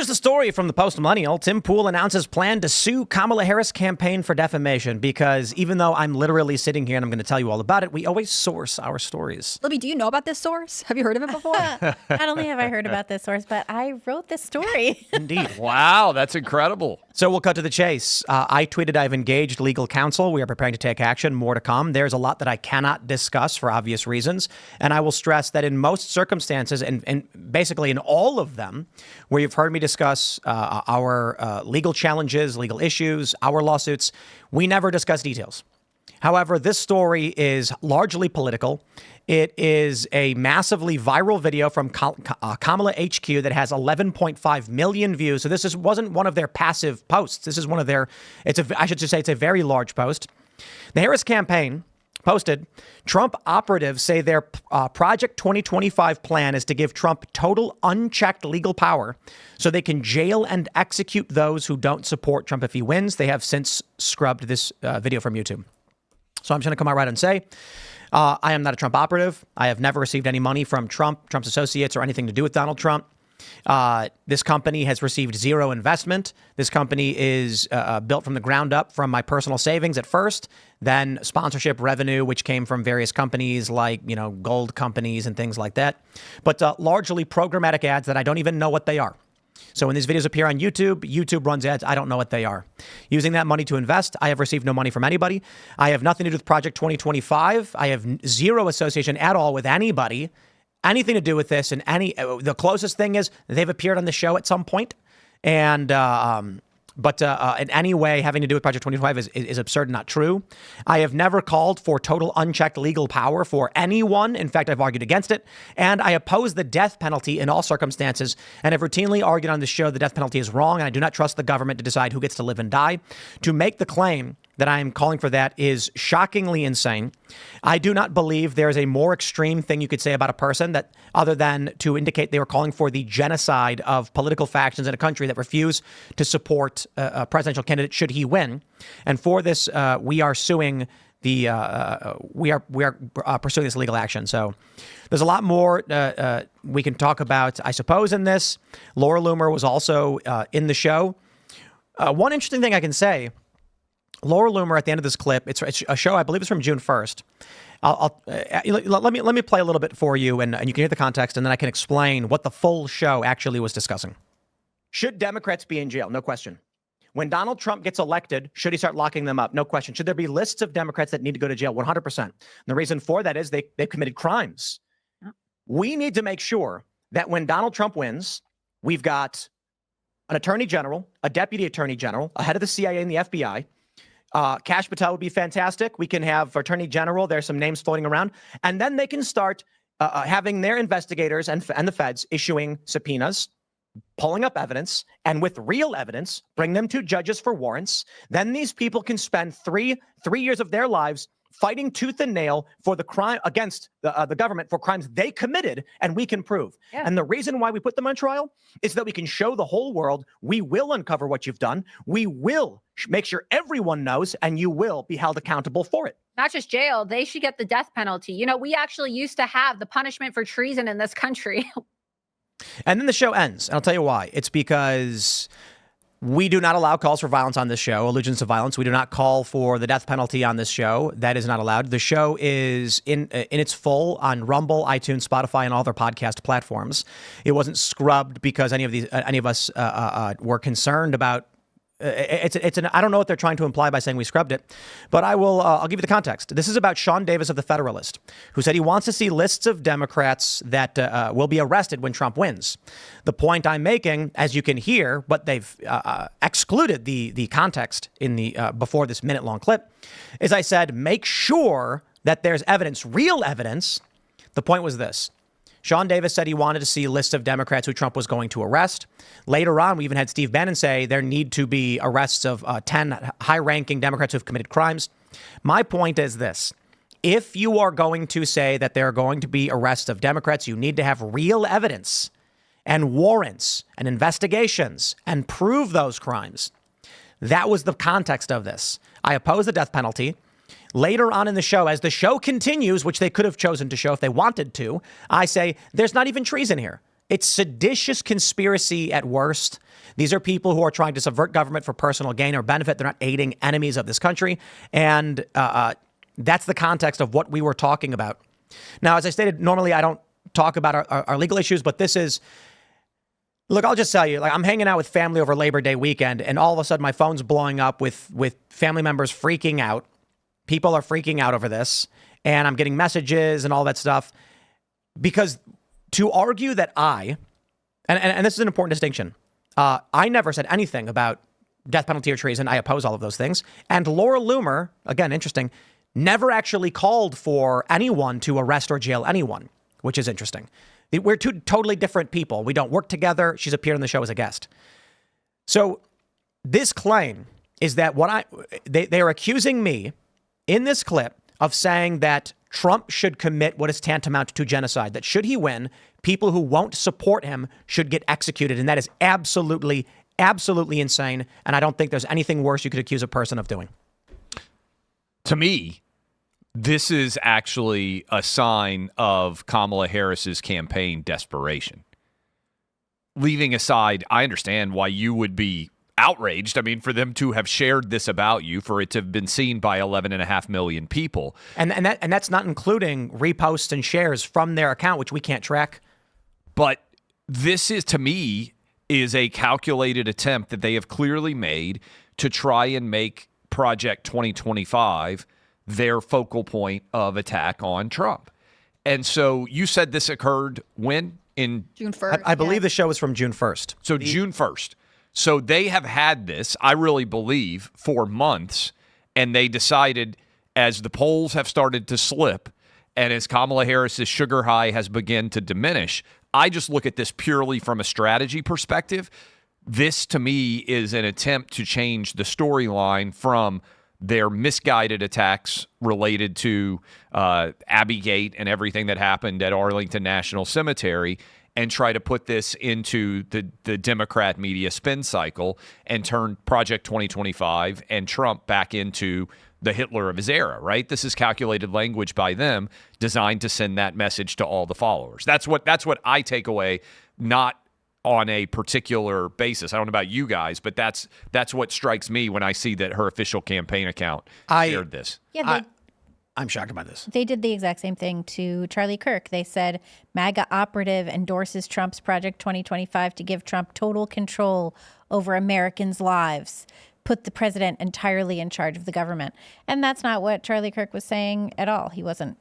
Here's the story from the Post-Millennial. Tim Pool announces plan to sue Kamala Harris campaign for defamation, because even though I'm literally sitting here and I'm going to tell you all about it, we always source our stories. Libby, do you know about this source? Have you heard of it before? Not only have I heard about this source, but I wrote this story. Indeed. Wow, that's incredible. So we'll cut to the chase. I tweeted I've engaged legal counsel. We are preparing to take action. More to come. There's a lot that I cannot discuss for obvious reasons. And I will stress that in most circumstances, and basically in all of them, where you've heard me discuss our legal challenges, legal issues, our lawsuits, we never discuss details. However, this story is largely political. It is a massively viral video from Kamala HQ that has 11.5 million views. So this wasn't one of their passive posts. This is one of their, I should just say it's a very large post. The Harris campaign posted, Trump operatives say their Project 2025 plan is to give Trump total unchecked legal power so they can jail and execute those who don't support Trump if he wins. They have since scrubbed this video from YouTube. So I'm just going to come out right and say, I am not a Trump operative. I have never received any money from Trump, Trump's associates, or anything to do with Donald Trump. This company has received zero investment. This company is built from the ground up from my personal savings at first, then sponsorship revenue, which came from various companies like, gold companies and things like that, but largely programmatic ads that I don't even know what they are. So when these videos appear on YouTube, YouTube runs ads. I don't know what they are. Using that money to invest, I have received no money from anybody. I have nothing to do with Project 2025. I have zero association at all with anybody, anything to do with this. And the closest thing is they've appeared on the show at some point. And but in any way having to do with Project 2025 is absurd and not true. I have never called for total unchecked legal power for anyone. In fact, I've argued against it. And I oppose the death penalty in all circumstances and have routinely argued on this show the death penalty is wrong. And I do not trust the government to decide who gets to live and die. To make the claim that I am calling for that is shockingly insane. I do not believe there is a more extreme thing you could say about a person that other than to indicate they were calling for the genocide of political factions in a country that refuse to support a presidential candidate should he win. And for this, we are suing we are pursuing this legal action. So there's a lot more we can talk about, I suppose, in this. Laura Loomer was also in the show. One interesting thing I can say, Laura Loomer at the end of this clip, it's a show, I believe it's from June 1st. Let me play a little bit for you and you can hear the context and then I can explain what the full show actually was discussing. Should Democrats be in jail? No question. When Donald Trump gets elected, should he start locking them up? No question. Should there be lists of Democrats that need to go to jail? 100%. And the reason for that is they've committed crimes. We need to make sure that when Donald Trump wins, we've got an attorney general, a deputy attorney general, a head of the CIA and the FBI. Kash Patel would be fantastic. We can have attorney general. There's some names floating around. And then they can start having their investigators and the feds issuing subpoenas, pulling up evidence, and with real evidence, bring them to judges for warrants. Then these people can spend three years of their lives fighting tooth and nail for the crime against the government for crimes they committed, and we can prove. Yeah. And the reason why we put them on trial is that we can show the whole world we will uncover what you've done. We will make sure everyone knows, and you will be held accountable for it. Not just jail, they should get the death penalty. We actually used to have the punishment for treason in this country. And then the show ends. And I'll tell you why. It's because we do not allow calls for violence on this show, allusions to violence. We do not call for the death penalty on this show. That is not allowed. The show is in its full on Rumble, iTunes, Spotify, and all other podcast platforms. It wasn't scrubbed because any of us were concerned about. I don't know what they're trying to imply by saying we scrubbed it, but I'll give you the context. This is about Sean Davis of The Federalist, who said he wants to see lists of Democrats that will be arrested when Trump wins. The point I'm making, as you can hear, but they've excluded the context in the before this minute-long clip, is I said, make sure that there's evidence, real evidence. The point was this. Sean Davis said he wanted to see a list of Democrats who Trump was going to arrest. Later on, we even had Steve Bannon say there need to be arrests of 10 high-ranking Democrats who have committed crimes. My point is this. If you are going to say that there are going to be arrests of Democrats, you need to have real evidence and warrants and investigations and prove those crimes. That was the context of this. I oppose the death penalty. Later on in the show, as the show continues, which they could have chosen to show if they wanted to, I say there's not even treason here. It's seditious conspiracy at worst. These are people who are trying to subvert government for personal gain or benefit. They're not aiding enemies of this country. And that's the context of what we were talking about. Now, as I stated, normally I don't talk about our legal issues, but this is, look, I'll just tell you, like, I'm hanging out with family over Labor Day weekend, and all of a sudden my phone's blowing up with family members freaking out. People are freaking out over this, and I'm getting messages and all that stuff. Because to argue that and this is an important distinction, I never said anything about death penalty or treason. I oppose all of those things. And Laura Loomer, again, interesting, never actually called for anyone to arrest or jail anyone, which is interesting. We're two totally different people. We don't work together. She's appeared on the show as a guest. So this claim is that they are accusing me in this clip of saying that Trump should commit what is tantamount to genocide, that should he win, people who won't support him should get executed. And that is absolutely, absolutely insane. And I don't think there's anything worse you could accuse a person of doing. To me, this is actually a sign of Kamala Harris's campaign desperation. Leaving aside, I understand why you would be outraged. I mean, for them to have shared this about you, for it to have been seen by 11.5 million people. And that's not including reposts and shares from their account, which we can't track. But this is, to me, is a calculated attempt that they have clearly made to try and make Project 2025 their focal point of attack on Trump. And so you said this occurred when? In June 1st. I believe the show was from June 1st. So June 1st. So they have had this, I really believe, for months, and they decided, as the polls have started to slip and as Kamala Harris's sugar high has begun to diminish, I just look at this purely from a strategy perspective. This, to me, is an attempt to change the storyline from their misguided attacks related to Abbygate and everything that happened at Arlington National Cemetery, and try to put this into the Democrat media spin cycle and turn Project 2025 and Trump back into the Hitler of his era, right? This is calculated language by them designed to send that message to all the followers. That's what I take away, not on a particular basis. I don't know about you guys, but that's what strikes me when I see that her official campaign account shared this. Yeah, I'm shocked about this. they did the exact same thing to Charlie Kirk. They said MAGA operative endorses Trump's Project 2025 to give Trump total control over Americans' lives, put the president entirely in charge of the government. And that's not what Charlie Kirk was saying at all. He wasn't,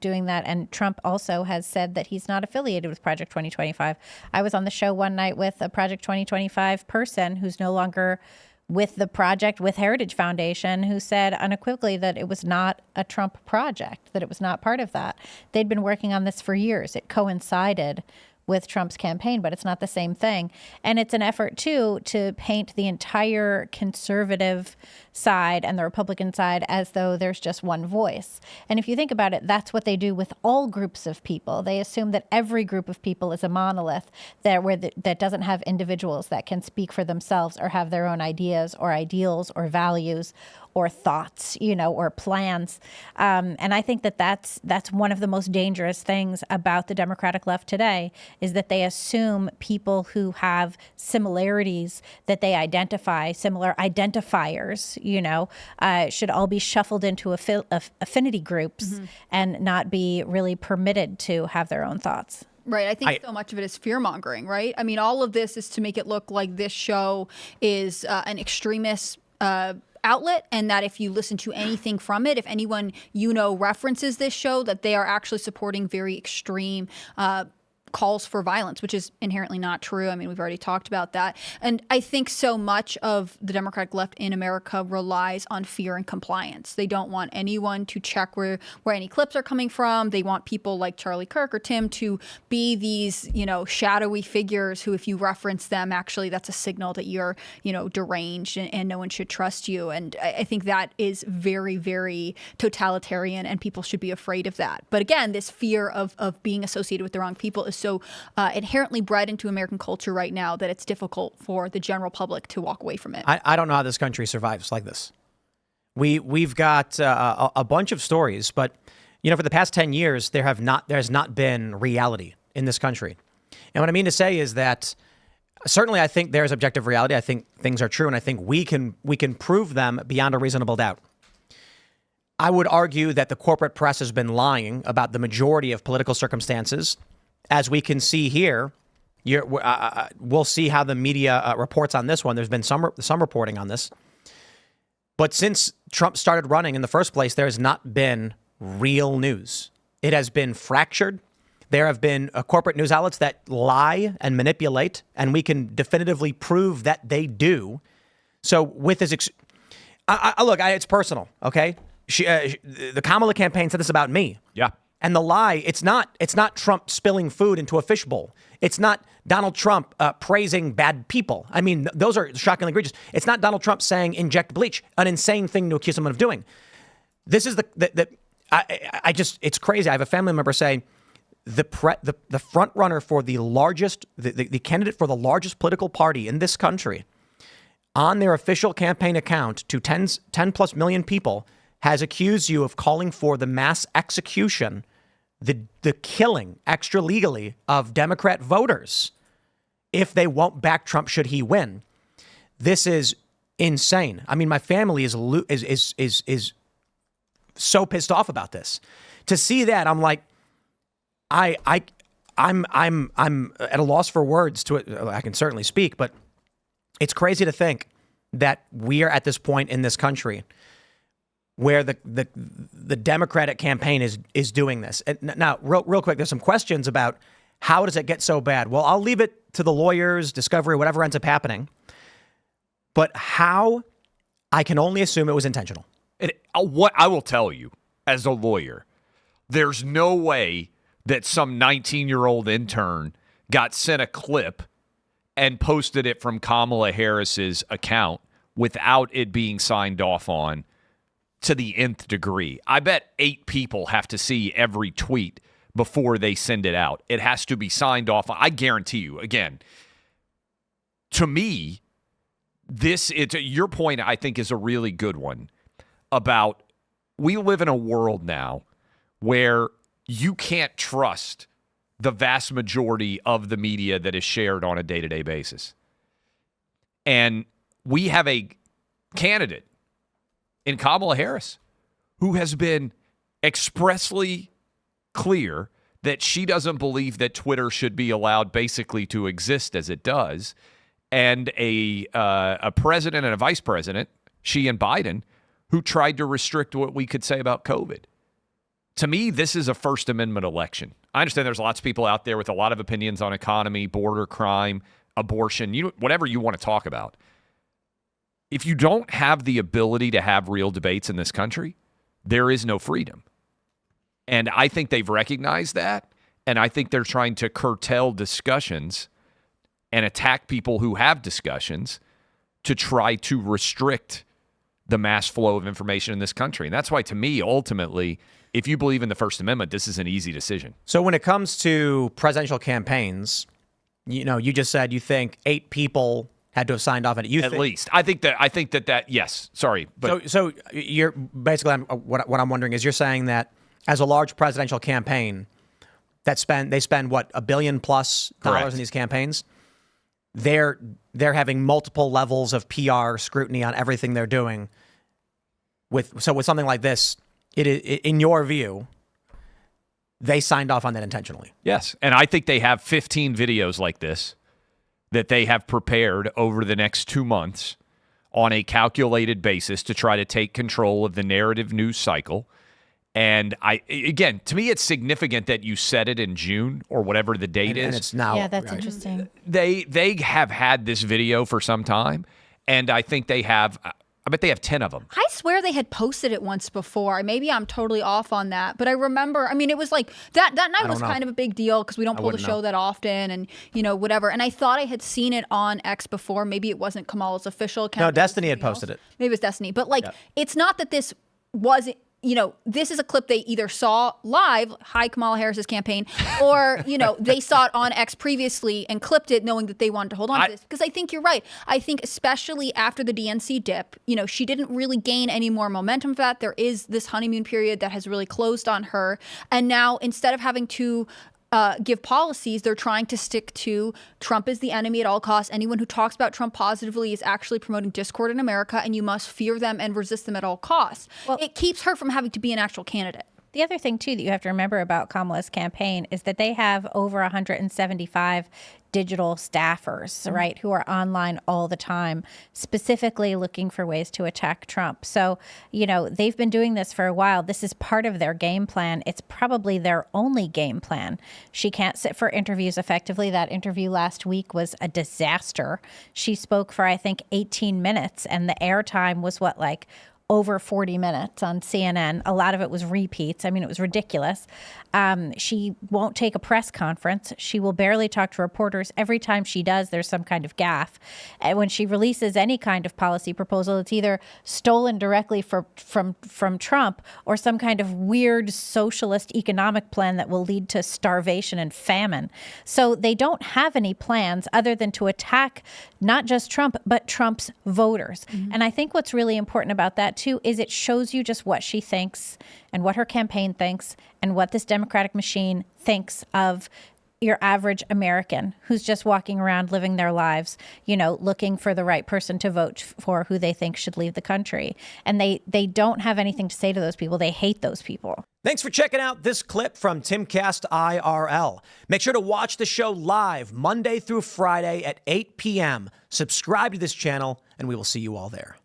doing that. And Trump also has said that he's not affiliated with Project 2025. I was on the show one night with a Project 2025 person who's no longer with the project, with Heritage Foundation, who said unequivocally that it was not a Trump project, that it was not part of that. They'd been working on this for years. It coincided with Trump's campaign, but it's not the same thing. And it's an effort, too, to paint the entire conservative side and the Republican side as though there's just one voice. And if you think about it, that's what they do with all groups of people. They assume that every group of people is a monolith that doesn't have individuals that can speak for themselves or have their own ideas or ideals or values or thoughts, or plans. And I think that that's one of the most dangerous things about the Democratic left today, is that they assume people who have similarities that they identify, similar identifiers, should all be shuffled into affinity groups and not be really permitted to have their own thoughts. Right. I think so much of it is fear mongering, right? I mean, all of this is to make it look like this show is an extremist outlet, and that if you listen to anything from it, if anyone references this show, that they are actually supporting very extreme calls for violence, which is inherently not true. I mean, we've already talked about that. And I think so much of the Democratic left in America relies on fear and compliance. They don't want anyone to check where any clips are coming from. They want people like Charlie Kirk or Tim to be these, shadowy figures who, if you reference them, actually that's a signal that you're, deranged and no one should trust you. And I think that is very, very totalitarian, and people should be afraid of that. But again, this fear of being associated with the wrong people is so inherently bred into American culture right now that it's difficult for the general public to walk away from it. I don't know how this country survives like this. We've got a bunch of stories, but for the past 10 years there has not been reality in this country. And what I mean to say is that certainly I think there's objective reality. I think things are true, and I think we can prove them beyond a reasonable doubt. I would argue that the corporate press has been lying about the majority of political circumstances. As we can see here, we'll see how the media reports on this one. There's been some reporting on this. But since Trump started running in the first place, there has not been real news. It has been fractured. There have been corporate news outlets that lie and manipulate, and we can definitively prove that they do. So with this, look, it's personal, okay? The Kamala campaign said this about me. Yeah. And the lie, it's not Trump spilling food into a fishbowl. It's not Donald Trump praising bad people. I mean, those are shockingly egregious. It's not Donald Trump saying inject bleach, an insane thing to accuse someone of doing. This is it's crazy. I have a family member say the front runner for the largest, the candidate for the largest political party in this country on their official campaign account to 10 plus million people has accused you of calling for the mass execution, the killing extra legally of Democrat voters if they won't back Trump should he win. This is insane. I mean, my family is so pissed off about this. To see that, I'm like, I'm at a loss for words to it. I can certainly speak, but it's crazy to think that we are at this point in this country where the Democratic campaign is doing this. And now, real quick, there's some questions about how does it get so bad? Well, I'll leave it to the lawyers, discovery, whatever ends up happening. But how? I can only assume it was intentional. What I will tell you as a lawyer, there's no way that some 19-year-old intern got sent a clip and posted it from Kamala Harris's account without it being signed off on to the nth degree. I bet 8 people have to see every tweet before they send it out. It has to be signed off. I guarantee you, again, to me, your point, I think, is a really good one about we live in a world now where you can't trust the vast majority of the media that is shared on a day-to-day basis. And we have a candidate in Kamala Harris who has been expressly clear that she doesn't believe that Twitter should be allowed basically to exist as it does. And a president and a vice president, she and Biden, who tried to restrict what we could say about COVID. To me, this is a First Amendment election. I understand there's lots of people out there with a lot of opinions on economy, border crime, abortion, whatever you want to talk about. If you don't have the ability to have real debates in this country, there is no freedom. And I think they've recognized that, and I think they're trying to curtail discussions and attack people who have discussions to try to restrict the mass flow of information in this country. And that's why, to me, ultimately, if you believe in the First Amendment, this is an easy decision. So when it comes to presidential campaigns, you just said you think 8 people had to have signed off on it. At least. I think that yes. Sorry. But so you're basically, what I'm wondering is you're saying that as a large presidential campaign they spend what, $1 billion plus dollars in these campaigns. They're having multiple levels of PR scrutiny on everything they're doing. With something like this, in your view, they signed off on that intentionally. Yes, and I think they have 15 videos like this that they have prepared over the next 2 months on a calculated basis to try to take control of the narrative news cycle. And again, to me, it's significant that you said it in June or whatever the date is. And it's now. Yeah, that's interesting. They have had this video for some time, and I think they have. I bet they have 10 of them. I swear they had posted it once before. Maybe I'm totally off on that, but I remember. I mean, it was like that night was kind of a big deal because we don't pull the show that often, and whatever. And I thought I had seen it on X before. Maybe it wasn't Kamala's official account. No, Destiny had posted it. Maybe it was Destiny, but it's not that this wasn't. This is a clip they either saw live, hi Kamala Harris's campaign, or, they saw it on X previously and clipped it knowing that they wanted to hold on to this. Because I think you're right. I think especially after the DNC dip, she didn't really gain any more momentum for that. There is this honeymoon period that has really closed on her. And now instead of having to give policies. They're trying to stick to Trump is the enemy at all costs. Anyone who talks about Trump positively is actually promoting discord in America, and you must fear them and resist them at all costs. Well, it keeps her from having to be an actual candidate. The other thing, too, that you have to remember about Kamala's campaign is that they have over 175 digital staffers, right, who are online all the time, specifically looking for ways to attack Trump. So, you know, they've been doing this for a while. This is part of their game plan. It's probably their only game plan. She can't sit for interviews effectively. That interview last week was a disaster. She spoke for, I think, 18 minutes, and the airtime was over 40 minutes on CNN. A lot of it was repeats. I mean, it was ridiculous. She won't take a press conference. She will barely talk to reporters. Every time she does, there's some kind of gaffe. And when she releases any kind of policy proposal, it's either stolen directly from Trump or some kind of weird socialist economic plan that will lead to starvation and famine. So they don't have any plans other than to attack not just Trump, but Trump's voters. Mm-hmm. And I think what's really important about that, too, is it shows you just what she thinks and what her campaign thinks and what this Democratic machine thinks of your average American who's just walking around living their lives, you know, looking for the right person to vote for who they think should leave the country. And they don't have anything to say to those people. They hate those people. Thanks for checking out this clip from Timcast IRL. Make sure to watch the show live Monday through Friday at 8 p.m. Subscribe to this channel, and we will see you all there.